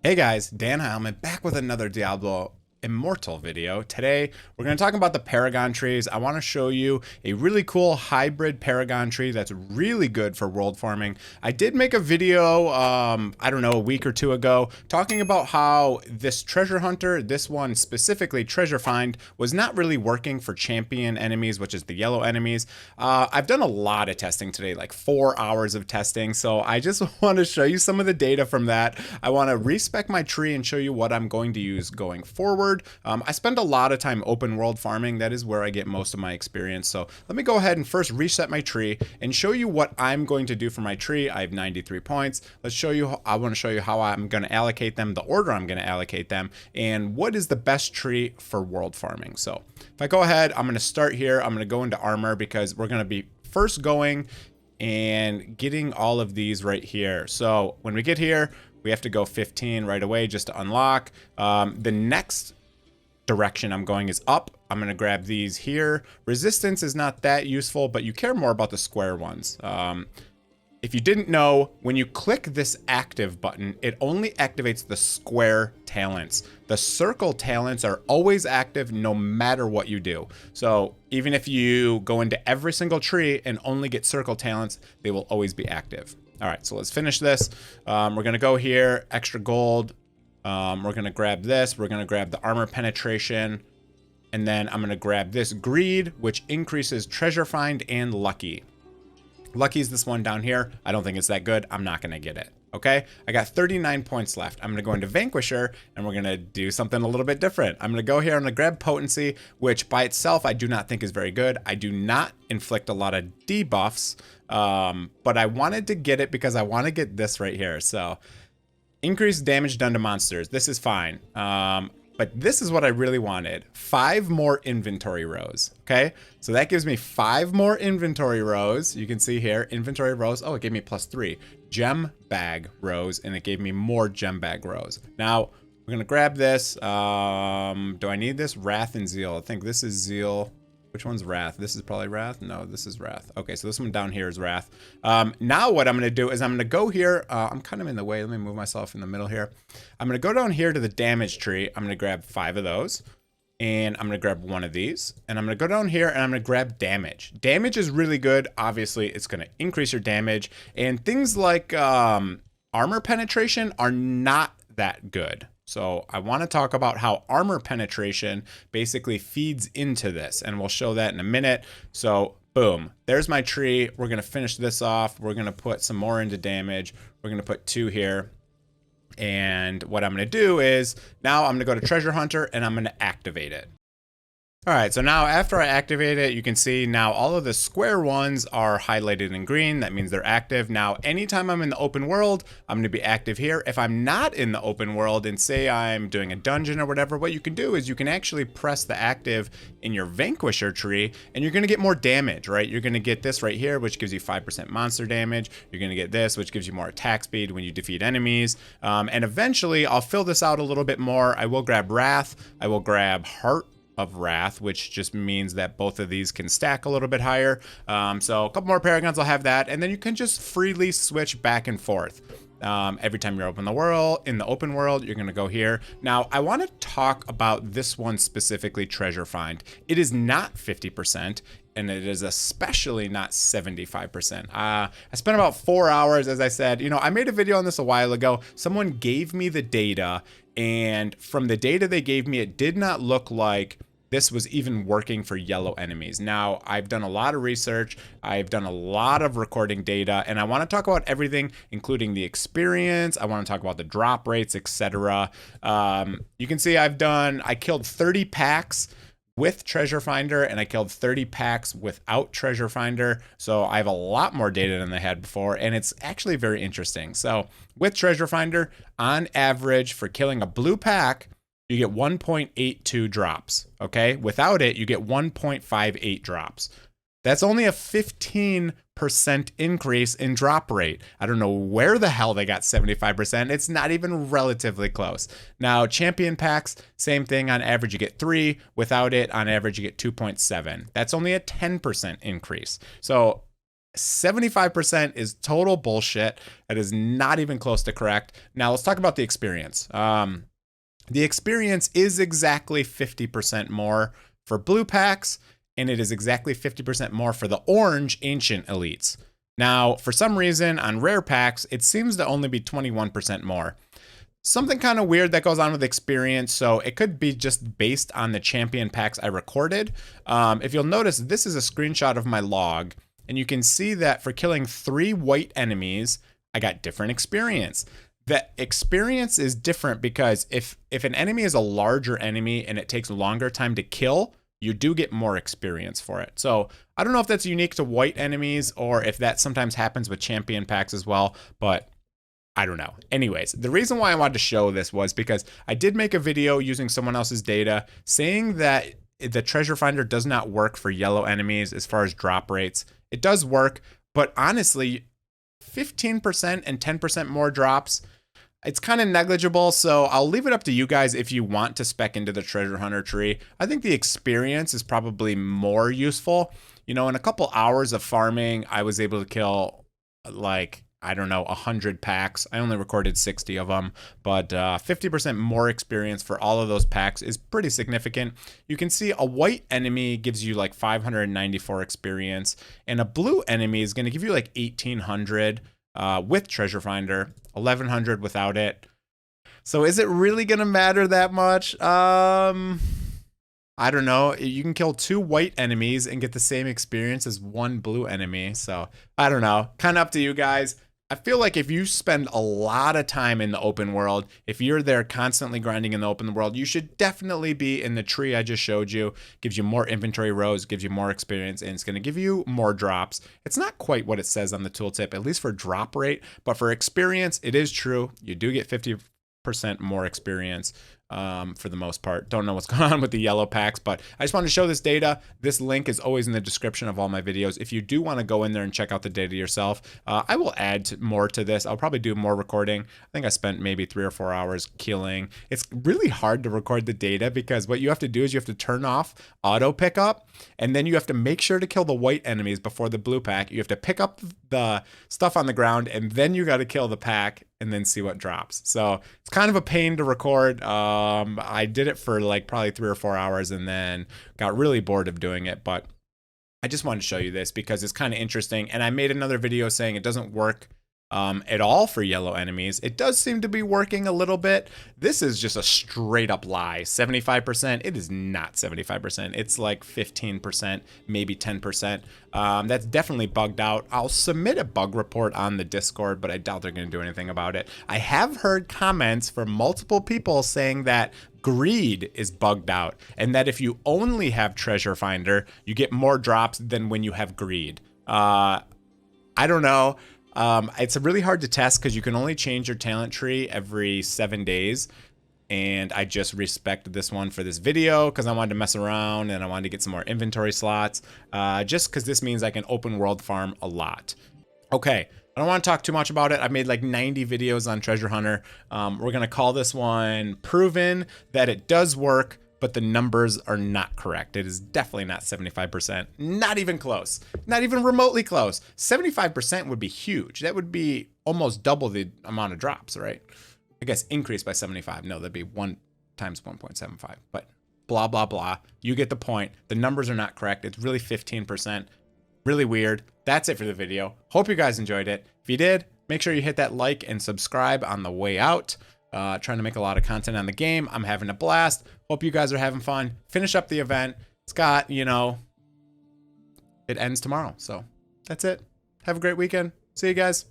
Hey guys, Dan Heilman back with another Diablo Immortal video. Today, we're going to talk about the Paragon trees. I want to show you a really cool hybrid Paragon tree that's really good for world farming. I did make a video, I don't know, a week or two ago, talking about how this treasure hunter, this one specifically, treasure find, was not really working for champion enemies, which is the yellow enemies. I've done a lot of testing today, like 4 hours of testing, so I just want to show you some of the data from that. I want to respec my tree and show you what I'm going to use going forward. I spend a lot of time open world farming. That is where I get most of my experience. So let me go ahead and first reset my tree and show you what I'm going to do for my tree. I have 93 points. Let's show you, I want to show you how I'm going to allocate them, the order I'm going to allocate them, and what is the best tree for world farming. So if I go ahead, I'm going to start here. I'm going to go into armor because we're going to be first going and getting all of these right here. So when we get here, we have to go 15 right away just to unlock. The next direction I'm going is up. I'm going to grab these here. Resistance is not that useful, but you care more about the square ones. If you didn't know, when you click this active button, it only activates the square talents. The circle talents are always active no matter what you do. So even if you go into every single tree and only get circle talents, they will always be active. All right, so let's finish this. We're going to go here, extra gold. We're going to grab this. We're going to grab the armor penetration. And then I'm going to grab this greed, which increases treasure find and lucky. Lucky is this one down here. I don't think it's that good. I'm not going to get it. Okay, I got 39 points left. I'm going to go into Vanquisher and we're going to do something a little bit different. I'm going to go here. I'm going to grab Potency, which by itself I do not think is very good. I do not inflict a lot of debuffs, but I wanted to get it because I want to get this right here. So increased damage done to monsters. This is fine. But this is what I really wanted. 5 more inventory rows, okay? So that gives me 5 more inventory rows. You can see here, inventory rows. Oh, it gave me +3. Gem bag rows, and it gave me more gem bag rows. Now, we're gonna grab this. Do I need this? Wrath and Zeal. I think this is Zeal. Which one's Wrath? This is probably Wrath. No, this is Wrath. Okay, so this one down here is Wrath. Now what I'm going to do is I'm going to go here. I'm kind of in the way. Let me move myself in the middle here. I'm going to go down here to the damage tree. I'm going to grab 5 of those. And I'm going to grab 1 of these. And I'm going to go down here and I'm going to grab damage. Damage is really good. Obviously, it's going to increase your damage. And things like armor penetration are not that good. So I want to talk about how armor penetration basically feeds into this, and we'll show that in a minute. So boom, there's my tree. We're going to finish this off. We're going to put some more into damage. We're going to put 2 here. And what I'm going to do is now I'm going to go to Treasure Hunter and I'm going to activate it. All right, so now after I activate it, you can see now all of the square ones are highlighted in green. That means they're active. Now, anytime I'm in the open world, I'm going to be active here. If I'm not in the open world and say I'm doing a dungeon or whatever, what you can do is you can actually press the active in your Vanquisher tree and you're going to get more damage, right? You're going to get this right here, which gives you 5% monster damage. You're going to get this, which gives you more attack speed when you defeat enemies. And eventually, I'll fill this out a little bit more. I will grab Wrath. I will grab Heart of Wrath, which just means that both of these can stack a little bit higher. So a couple more Paragons, I'll have that. And then you can just freely switch back and forth. Every time you're in the open world, you're gonna go here. Now, I wanna talk about this one specifically, Treasure Find. It is not 50%. And it is especially not 75%. I spent about 4 hours, as I said. You know, I made a video on this a while ago. Someone gave me the data, and from the data they gave me, it did not look like this was even working for yellow enemies. Now, I've done a lot of research, I've done a lot of recording data, and I want to talk about everything, including the experience. I want to talk about the drop rates, etc. You can see I killed 30 packs with Treasure Finder, and I killed 30 packs without Treasure Finder. So I have a lot more data than I had before, and it's actually very interesting. So with Treasure Finder, on average, for killing a blue pack, you get 1.82 drops, okay? Without it, you get 1.58 drops. That's only a 15% increase in drop rate. I don't know where the hell they got 75%. It's not even relatively close. Now, champion packs, same thing. On average, you get 3. Without it, on average, you get 2.7. That's only a 10% increase. So 75% is total bullshit. That is not even close to correct. Now let's talk about the experience. The experience is exactly 50% more for blue packs, and it is exactly 50% more for the orange ancient elites. Now, for some reason, on rare packs, it seems to only be 21% more. Something kind of weird that goes on with experience, so it could be just based on the champion packs I recorded. If you'll notice, this is a screenshot of my log, and you can see that for killing 3 white enemies, I got different experience. The experience is different because if an enemy is a larger enemy and it takes longer time to kill, you do get more experience for it. So I don't know if that's unique to white enemies or if that sometimes happens with champion packs as well, but I don't know. Anyways, the reason why I wanted to show this was because I did make a video using someone else's data saying that the treasure finder does not work for yellow enemies as far as drop rates. It does work, but honestly, 15% and 10% more drops, it's kind of negligible, so I'll leave it up to you guys if you want to spec into the treasure hunter tree. I think the experience is probably more useful. You know, in a couple hours of farming, I was able to kill like, I don't know, 100 packs. I only recorded 60 of them, but 50% more experience for all of those packs is pretty significant. You can see a white enemy gives you like 594 experience, and a blue enemy is going to give you like 1800 with treasure finder, 1100 without it. So is it really going to matter that much? I don't know. You can kill 2 white enemies and get the same experience as 1 blue enemy. So I don't know. Kind of up to you guys. I feel like if you spend a lot of time in the open world, if you're there constantly grinding in the open world, you should definitely be in the tree I just showed you. Gives you more inventory rows, gives you more experience, and it's going to give you more drops. It's not quite what it says on the tooltip, at least for drop rate, but for experience, it is true. You do get 50% more experience. For the most part. Don't know what's going on with the yellow packs, but I just wanted to show this data. This link is always in the description of all my videos. If you do want to go in there and check out the data yourself, I will add more to this. I'll probably do more recording. I think I spent maybe 3 or 4 hours killing. It's really hard to record the data because what you have to do is you have to turn off auto pickup, and then you have to make sure to kill the white enemies before the blue pack. You have to pick up the stuff on the ground, and then you got to kill the pack and then see what drops. So it's kind of a pain to record. I did it for like probably 3 or 4 hours and then got really bored of doing it, but I just wanted to show you this because it's kind of interesting. And I made another video saying it doesn't work at all for yellow enemies. It does seem to be working a little bit. This is just a straight up lie. 75%. It is not 75%. It's like 15%, maybe 10%. That's definitely bugged out. I'll submit a bug report on the Discord, but I doubt they're going to do anything about it. I have heard comments from multiple people saying that greed is bugged out and that if you only have treasure finder, you get more drops than when you have greed. I don't know. It's really hard to test because you can only change your talent tree every 7 days. And I just respected this one for this video because I wanted to mess around and I wanted to get some more inventory slots. Just because this means I can open world farm a lot. Okay, I don't want to talk too much about it. I've made like 90 videos on treasure hunter. We're going to call this one proven that it does work, but the numbers are not correct. It is definitely not 75%. Not even close. Not even remotely close. 75% would be huge. That would be almost double the amount of drops, right? I guess increased by 75. No, that'd be 1 times 1.75. But blah, blah, blah. You get the point. The numbers are not correct. It's really 15%. Really weird. That's it for the video. Hope you guys enjoyed it. If you did, make sure you hit that like and subscribe on the way out. Trying to make a lot of content on the game. I'm having a blast. Hope you guys are having fun. Finish up the event. It's got, you know, it ends tomorrow. So that's it. Have a great weekend. See you guys.